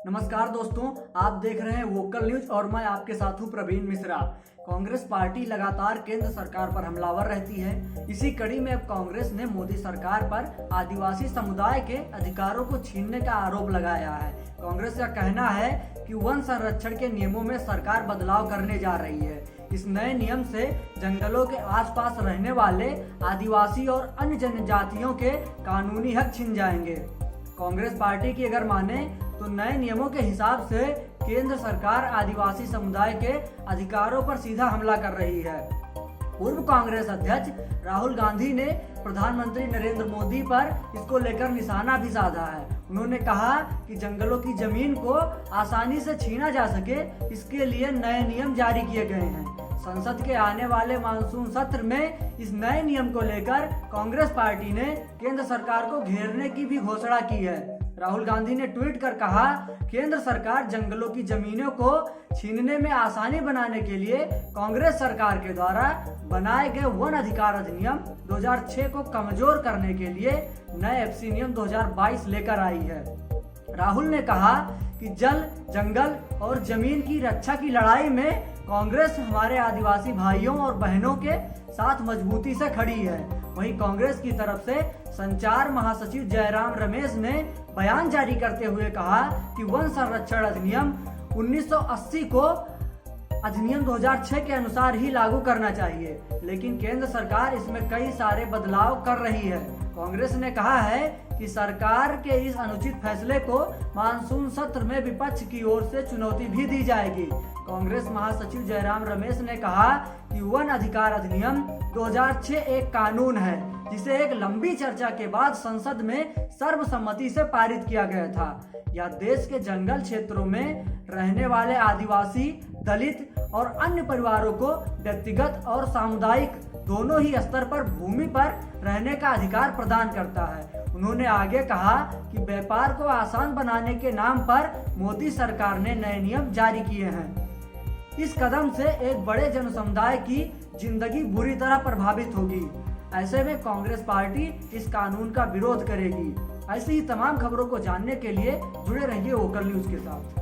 नमस्कार दोस्तों, आप देख रहे हैं वोकल न्यूज और मैं आपके साथ हूं प्रवीण मिश्रा। कांग्रेस पार्टी लगातार केंद्र सरकार पर हमलावर रहती है। इसी कड़ी में अब कांग्रेस ने मोदी सरकार पर आदिवासी समुदाय के अधिकारों को छीनने का आरोप लगाया है। कांग्रेस का कहना है कि वन संरक्षण के नियमों में सरकार बदलाव करने जा रही है। इस नए नियम से जंगलों के आसपास रहने वाले आदिवासी और अन्य जनजातियों के कानूनी हक छिन जाएंगे। कांग्रेस पार्टी की अगर माने तो नए नियमों के हिसाब से केंद्र सरकार आदिवासी समुदाय के अधिकारों पर सीधा हमला कर रही है। पूर्व कांग्रेस अध्यक्ष राहुल गांधी ने प्रधानमंत्री नरेंद्र मोदी पर इसको लेकर निशाना भी साधा है। उन्होंने कहा कि जंगलों की जमीन को आसानी से छीना जा सके, इसके लिए नए नियम जारी किए गए हैं। संसद के आने वाले मानसून सत्र में इस नए नियम को लेकर कांग्रेस पार्टी ने केंद्र सरकार को घेरने की भी घोषणा की है। राहुल गांधी ने ट्वीट कर कहा, केंद्र सरकार जंगलों की जमीनों को छीनने में आसानी बनाने के लिए कांग्रेस सरकार के द्वारा बनाए गए वन अधिकार अधिनियम 2006 को कमजोर करने के लिए नए एफसी नियम 2022 लेकर आई है। राहुल ने कहा कि जल, जंगल और जमीन की रक्षा की लड़ाई में कांग्रेस हमारे आदिवासी भाइयों और बहनों के साथ मजबूती से खड़ी है। वहीं कांग्रेस की तरफ से संचार महासचिव जयराम रमेश ने बयान जारी करते हुए कहा कि वन संरक्षण अधिनियम 1980 को अधिनियम 2006 के अनुसार ही लागू करना चाहिए, लेकिन केंद्र सरकार इसमें कई सारे बदलाव कर रही है। कांग्रेस ने कहा है कि सरकार के इस अनुचित फैसले को मानसून सत्र में विपक्ष की ओर से चुनौती भी दी जाएगी। कांग्रेस महासचिव जयराम रमेश ने कहा कि वन अधिकार अधिनियम 2006 एक कानून है जिसे एक लंबी चर्चा के बाद संसद में सर्वसम्मति से पारित किया गया था। यह देश के जंगल क्षेत्रों में रहने वाले आदिवासी, दलित और अन्य परिवारों को व्यक्तिगत और सामुदायिक दोनों ही स्तर पर भूमि पर रहने का अधिकार प्रदान करता है। उन्होंने आगे कहा कि व्यापार को आसान बनाने के नाम पर मोदी सरकार ने नए नियम जारी किए हैं। इस कदम से एक बड़े जनसमुदाय की जिंदगी बुरी तरह प्रभावित होगी। ऐसे में कांग्रेस पार्टी इस कानून का विरोध करेगी। ऐसी ही तमाम खबरों को जानने के लिए जुड़े रहिए वोकल न्यूज के साथ।